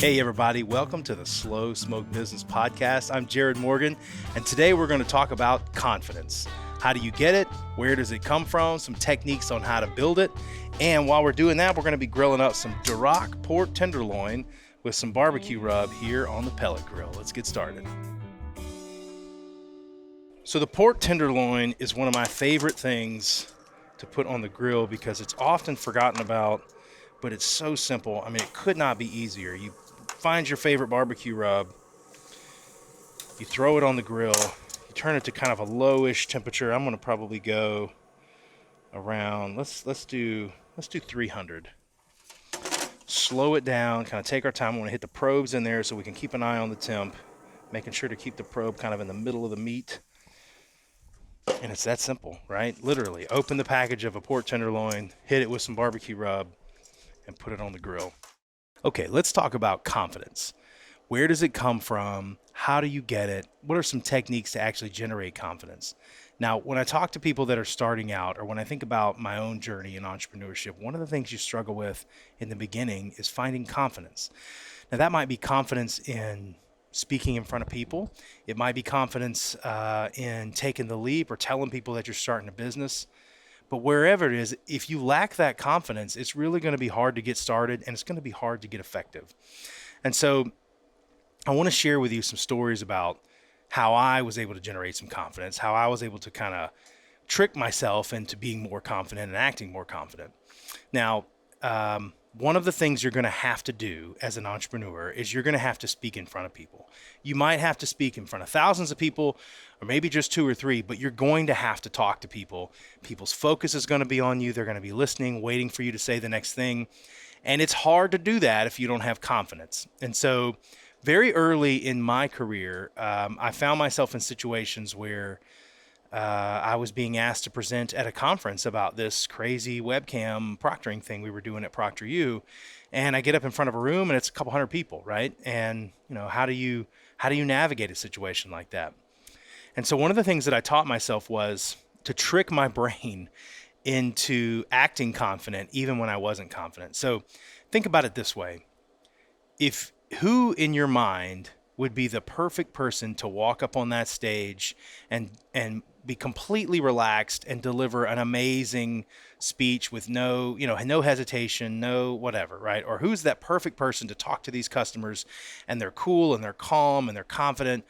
Hey everybody, welcome to the Slow Smoke Business Podcast. I'm Jarrod Morgan, and today we're going to talk about confidence. How do you get it? Where does it come from? Some techniques on how to build it. And while we're doing that, we're going to be grilling up some Jarrod pork tenderloin with some barbecue rub here on the pellet grill. Let's get started. So the pork tenderloin is one of my favorite things to put on the grill because it's often forgotten about, but it's so simple. I mean, it could not be easier. You find your favorite barbecue rub, you throw it on the grill, you turn it to kind of a lowish temperature. I'm going to probably go around, let's do 300. Slow it down, kind of take our time. I want to hit the probes in there so we can keep an eye on the temp, making sure to keep the probe kind of in the middle of the meat. And it's that simple, right? Literally, open the package of a pork tenderloin, hit it with some barbecue rub, and put it on the grill. Okay, let's talk about confidence. Where does it come from? How do you get it? What are some techniques to actually generate confidence? Now, when I talk to people that are starting out, or when I think about my own journey in entrepreneurship, one of the things you struggle with in the beginning is finding confidence. Now, that might be confidence in speaking in front of people. It might be confidence in taking the leap or telling people that you're starting a business. But wherever it is, if you lack that confidence, it's really going to be hard to get started and it's going to be hard to get effective. And so I want to share with you some stories about how I was able to generate some confidence, how I was able to kind of trick myself into being more confident and acting more confident. Now, one of the things you're going to have to do as an entrepreneur is you're going to have to speak in front of people. You might have to speak in front of thousands of people, or maybe just 2 or 3, but you're going to have to talk to people. People's focus is going to be on you. They're going to be listening, waiting for you to say the next thing. And it's hard to do that if you don't have confidence. And so very early in my career, I found myself in situations where I was being asked to present at a conference about this crazy webcam proctoring thing we were doing at ProctorU. And I get up in front of a room and it's a couple hundred people, right? And how do you navigate a situation like that? And so one of the things that I taught myself was to trick my brain into acting confident even when I wasn't confident. So think about it this way. Who in your mind would be the perfect person to walk up on that stage and be completely relaxed and deliver an amazing speech with no hesitation, no whatever, right? Or who's that perfect person to talk to these customers and they're cool and they're calm and they're confident?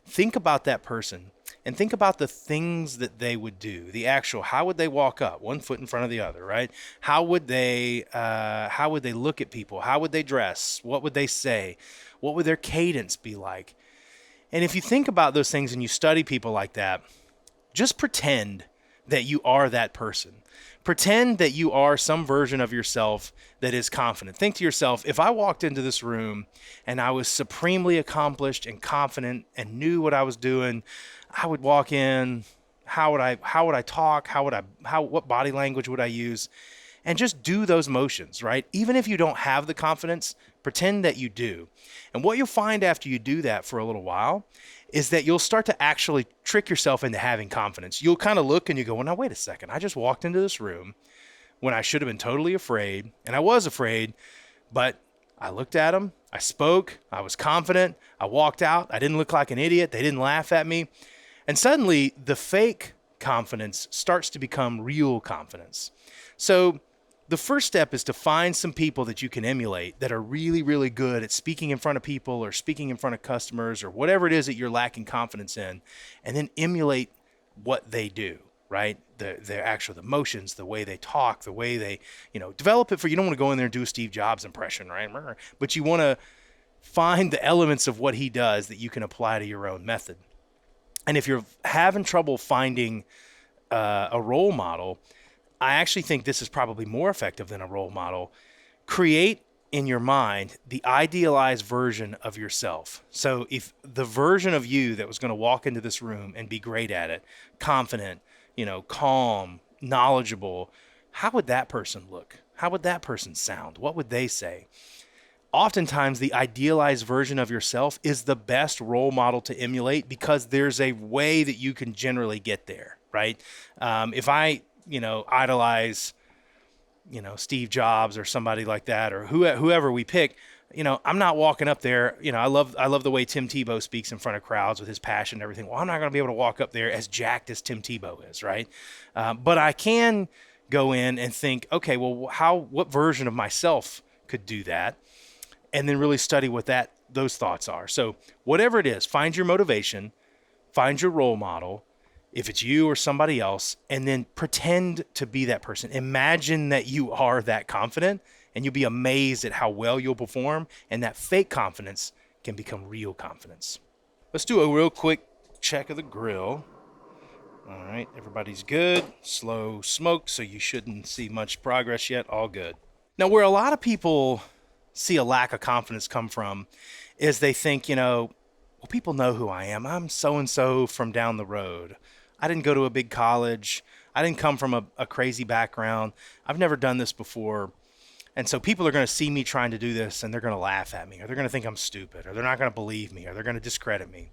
Think about that person and think about the things that they would do. How would they walk up, one foot in front of the other, right? How would they look at people? How would they dress? What would they say? What would their cadence be like? And if you think about those things and you study people like that, just pretend that you are that person. Pretend that you are some version of yourself that is confident. Think to yourself, if I walked into this room and I was supremely accomplished and confident and knew what I was doing, I would walk in, how would I talk? What body language would I use? And just do those motions, right? Even if you don't have the confidence, pretend that you do. And what you'll find after you do that for a little while is that you'll start to actually trick yourself into having confidence. You'll kind of look and you go, well, now wait a second. I just walked into this room when I should have been totally afraid. And I was afraid, but I looked at them. I spoke. I was confident. I walked out. I didn't look like an idiot. They didn't laugh at me. And suddenly the fake confidence starts to become real confidence. So the first step is to find some people that you can emulate that are really, really good at speaking in front of people or speaking in front of customers or whatever it is that you're lacking confidence in, and then emulate what they do, right? The motions, the way they talk, the way they, develop it you don't want to go in there and do a Steve Jobs impression, right? But you want to find the elements of what he does that you can apply to your own method. And if you're having trouble finding a role model, I actually think this is probably more effective than a role model. Create in your mind the idealized version of yourself. So if the version of you that was going to walk into this room and be great at it, confident, calm, knowledgeable, how would that person look? How would that person sound? What would they say? Oftentimes, the idealized version of yourself is the best role model to emulate because there's a way that you can generally get there, right? If I idolize, Steve Jobs or somebody like that, or whoever we pick, I'm not walking up there. I love the way Tim Tebow speaks in front of crowds with his passion and everything. Well, I'm not going to be able to walk up there as jacked as Tim Tebow is, right? But I can go in and think, okay, well, what version of myself could do that? And then really study what those thoughts are. So whatever it is, find your motivation, find your role model, if it's you or somebody else, and then pretend to be that person. Imagine that you are that confident, and you'll be amazed at how well you'll perform, and that fake confidence can become real confidence. Let's do a real quick check of the grill. All right, everybody's good. Slow smoke, so you shouldn't see much progress yet. All good. Now, where a lot of people see a lack of confidence come from is they think, well, people know who I am. I'm so-and-so from down the road. I didn't go to a big college. I didn't come from a crazy background. I've never done this before. And so people are going to see me trying to do this, and they're going to laugh at me, or they're going to think I'm stupid, or they're not going to believe me, or they're going to discredit me.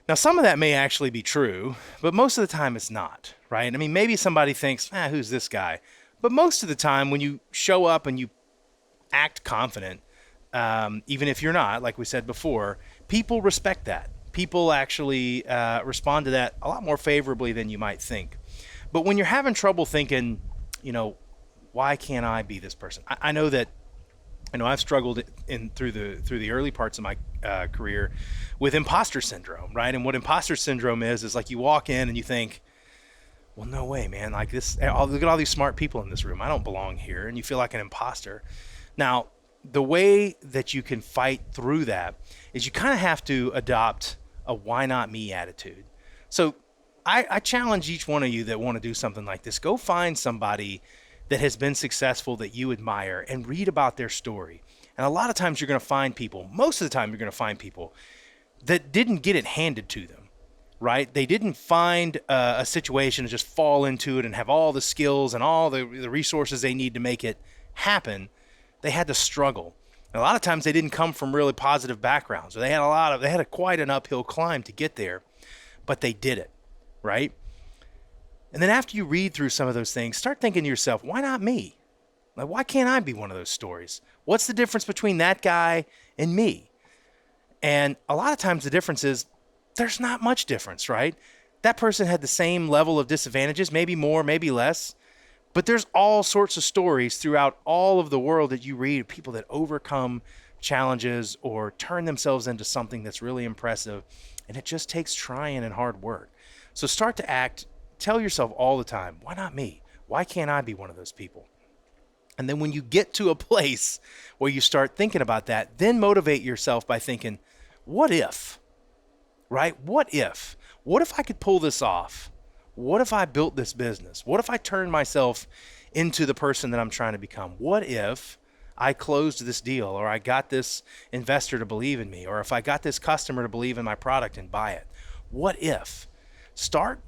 Now, some of that may actually be true, but most of the time it's not, right? I mean, maybe somebody thinks, who's this guy? But most of the time when you show up and you act confident, even if you're not, like we said before, people respect that. People actually respond to that a lot more favorably than you might think. But when you're having trouble thinking, why can't I be this person? I know that, I've struggled through the early parts of my career with imposter syndrome, right? And what imposter syndrome is like you walk in and you think, well, no way, man. Like this, look at all these smart people in this room. I don't belong here. And you feel like an imposter. Now, the way that you can fight through that is you kind of have to adopt a why not me attitude. So I challenge each one of you that want to do something like this. Go find somebody that has been successful that you admire and read about their story. And a lot of times you're going to find people, most of the time you're going to find people that didn't get it handed to them, right? They didn't find a situation to just fall into it and have all the skills and all the resources they need to make it happen. They had to struggle. And a lot of times they didn't come from really positive backgrounds, or they had quite an uphill climb to get there, but they did it, right? And then after you read through some of those things, start thinking to yourself, why not me? Like, why can't I be one of those stories? What's the difference between that guy and me? And a lot of times the difference is there's not much difference, right? That person had the same level of disadvantages, maybe more, maybe less. But there's all sorts of stories throughout all of the world that you read of people that overcome challenges or turn themselves into something that's really impressive. And it just takes trying and hard work. So start to act. Tell yourself all the time, why not me? Why can't I be one of those people? And then when you get to a place where you start thinking about that, then motivate yourself by thinking, what if? Right? What if? What if I could pull this off? What if I built this business? What if I turned myself into the person that I'm trying to become? What if I closed this deal, or I got this investor to believe in me, or if I got this customer to believe in my product and buy it? What if? Start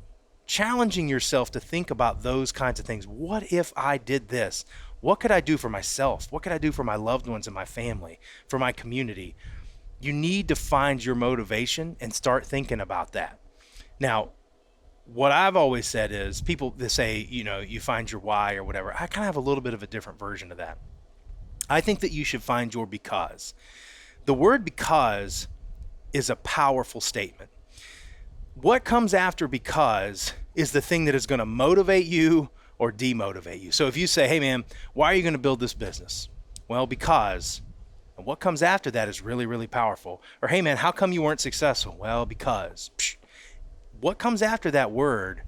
challenging yourself to think about those kinds of things. What if I did this? What could I do for myself? What could I do for my loved ones and my family, for my community? You need to find your motivation and start thinking about that. Now, what I've always said is, people that say, you find your why or whatever, I kind of have a little bit of a different version of that. I think that you should find your because. The word because is a powerful statement. What comes after because is the thing that is going to motivate you or demotivate you. So if you say, hey man, why are you going to build this business? Well, because. And what comes after that is really, really powerful. Or hey man, how come you weren't successful? Well, because. What comes after that word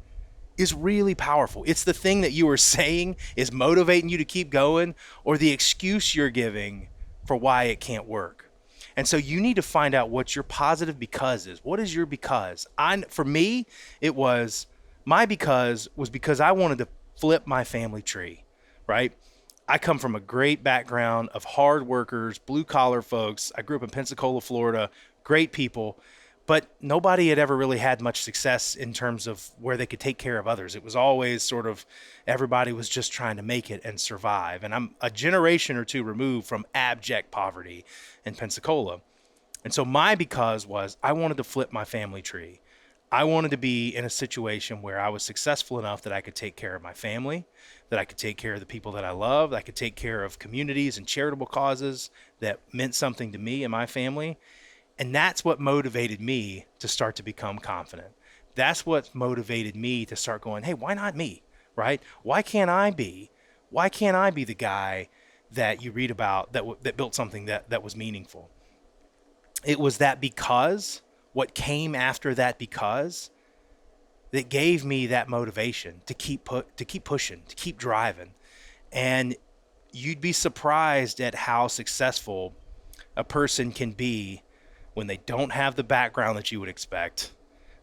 is really powerful. It's the thing that you are saying is motivating you to keep going, or the excuse you're giving for why it can't work. And so you need to find out what your positive because is. What is your because? For me, my because was because I wanted to flip my family tree, right? I come from a great background of hard workers, blue collar folks. I grew up in Pensacola, Florida, great people. But nobody had ever really had much success in terms of where they could take care of others. It was always sort of everybody was just trying to make it and survive. And I'm a generation or two removed from abject poverty in Pensacola. And so my because was I wanted to flip my family tree. I wanted to be in a situation where I was successful enough that I could take care of my family, that I could take care of the people that I love, that I could take care of communities and charitable causes that meant something to me and my family. And that's what motivated me to start to become confident. That's what motivated me to start going, hey, why not me? Right? Why can't I be the guy that you read about that built something that was meaningful? It was that because, what came after that because, that gave me that motivation to keep pushing, to keep driving. And you'd be surprised at how successful a person can be when they don't have the background that you would expect.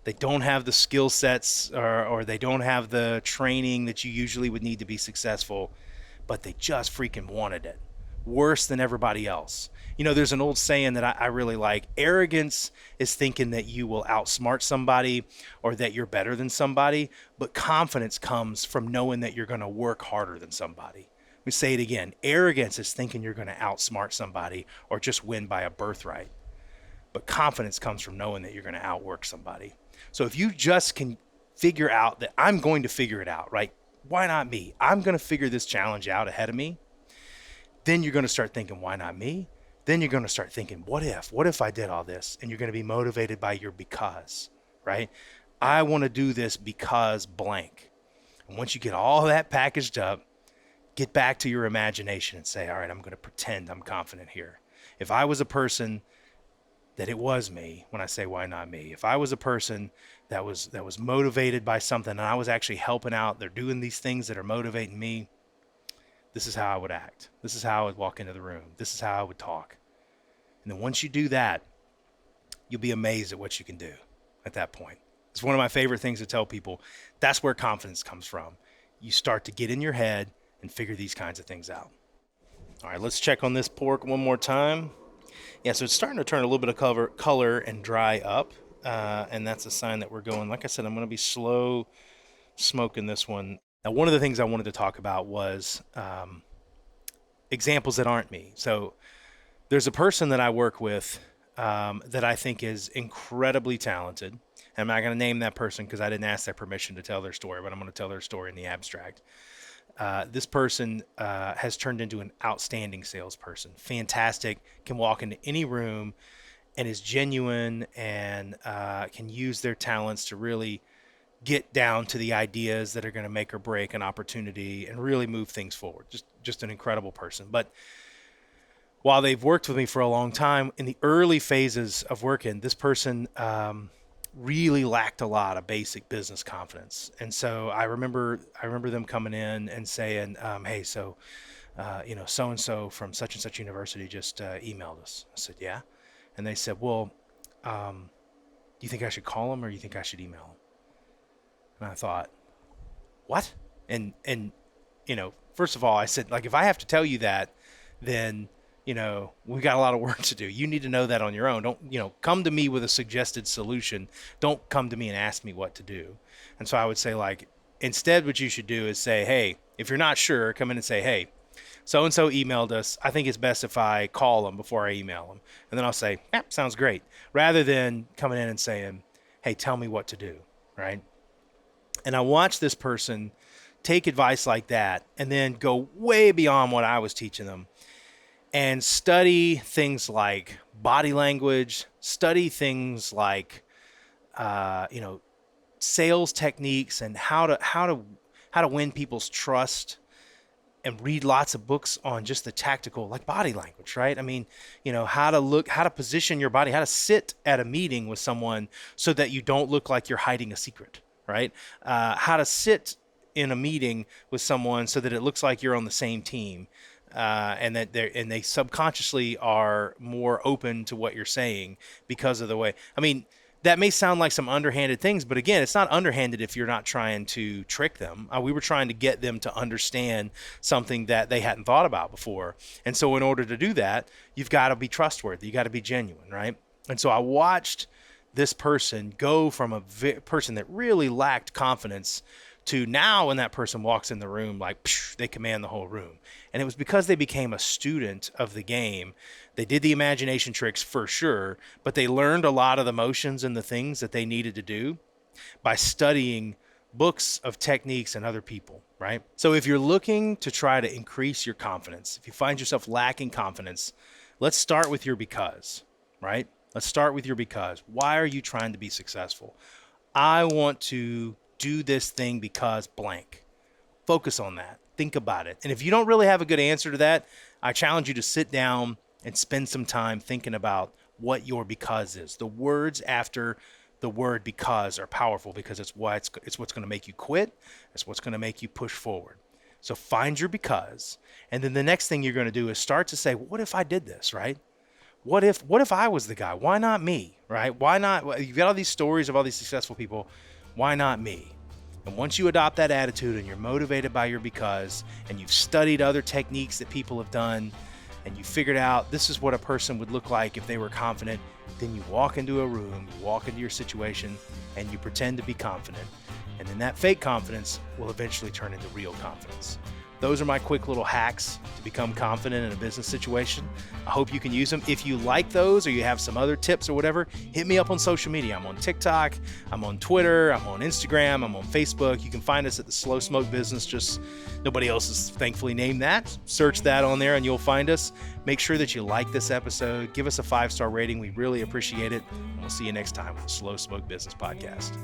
They don't have the skill sets, or they don't have the training that you usually would need to be successful, but they just freaking wanted it worse than everybody else. You know, there's an old saying that I really like. Arrogance is thinking that you will outsmart somebody or that you're better than somebody, but confidence comes from knowing that you're going to work harder than somebody. Let me say it again. Arrogance is thinking you're going to outsmart somebody or just win by a birthright. But confidence comes from knowing that you're going to outwork somebody. So if you just can figure out that I'm going to figure it out, right? Why not me? I'm going to figure this challenge out ahead of me. Then you're going to start thinking, why not me? Then you're going to start thinking, what if I did all this? And you're going to be motivated by your because, right? I want to do this because blank. And once you get all that packaged up, get back to your imagination and say, all right, I'm going to pretend I'm confident here. If I was a person that it was me, when I say why not me, if I was a person that was motivated by something and I was actually helping out, they're doing these things that are motivating me, this is how I would act. This is how I would walk into the room. This is how I would talk. And then once you do that, you'll be amazed at what you can do at that point. It's one of my favorite things to tell people. That's where confidence comes from. You start to get in your head and figure these kinds of things out. All right, let's check on this pork one more time. Yeah, so it's starting to turn a little bit of color and dry up. And that's a sign that we're going, like I said, I'm going to be slow smoking this one. Now, one of the things I wanted to talk about was examples that aren't me. So there's a person that I work with that I think is incredibly talented. I'm not going to name that person because I didn't ask their permission to tell their story, but I'm going to tell their story in the abstract. This person has turned into an outstanding salesperson. Fantastic, can walk into any room and is genuine and can use their talents to really get down to the ideas that are going to make or break an opportunity and really move things forward. Just an incredible person. But while they've worked with me for a long time, in the early phases of working, this person really lacked a lot of basic business confidence. And so I remember them coming in and saying, hey, so so-and-so from such and such university just emailed us. I said, yeah. And they said, well, do you think I should call him or do you think I should email him? And I thought, what? And first of all, I said, like, if I have to tell you that, then, we've got a lot of work to do. You need to know that on your own. Don't, come to me with a suggested solution. Don't come to me and ask me what to do. And so I would say, like, instead what you should do is say, hey, if you're not sure, come in and say, hey, so-and-so emailed us. I think it's best if I call them before I email them. And then I'll say, yeah, sounds great. Rather than coming in and saying, hey, tell me what to do, right? And I watched this person take advice like that and then go way beyond what I was teaching them and study things like body language, study things like, sales techniques and how to win people's trust, and read lots of books on just the tactical, like body language, right? I mean, how to position your body, how to sit at a meeting with someone so that you don't look like you're hiding a secret. Right? How to sit in a meeting with someone so that it looks like you're on the same team, and that they subconsciously are more open to what you're saying because of the way. I mean, that may sound like some underhanded things, but again, it's not underhanded if you're not trying to trick them. We were trying to get them to understand something that they hadn't thought about before. And so in order to do that, you've got to be trustworthy. You got to be genuine, right? And so I watched this person go from a person that really lacked confidence to now when that person walks in the room, like, they command the whole room. And it was because they became a student of the game. They did the imagination tricks for sure, but they learned a lot of the motions and the things that they needed to do. by studying books of techniques and other people, right? So if you're looking to try to increase your confidence, if you find yourself lacking confidence, let's start with your because, right? Let's start with your because. Why are you trying to be successful? I want to do this thing because blank. Focus on that. Think about it. And if you don't really have a good answer to that, I challenge you to sit down and spend some time thinking about what your because is. The words after the word because are powerful because it's what's going to make you quit. It's what's going to make you push forward. So find your because. And then the next thing you're going to do is start to say, what if I did this, right? What if I was the guy? Why not me, right? Why not? You've got all these stories of all these successful people. Why not me? And once you adopt that attitude and you're motivated by your because, and you've studied other techniques that people have done, and you figured out this is what a person would look like if they were confident, then you walk into a room, you walk into your situation, and you pretend to be confident. And then that fake confidence will eventually turn into real confidence. Those are my quick little hacks to become confident in a business situation. I hope you can use them. If you like those or you have some other tips or whatever, hit me up on social media. I'm on TikTok, I'm on Twitter, I'm on Instagram, I'm on Facebook. You can find us at the Slow Smoke Business. Just nobody else has thankfully named that. Search that on there and you'll find us. Make sure that you like this episode. Give us a 5-star rating. We really appreciate it. And we'll see you next time with the Slow Smoke Business Podcast.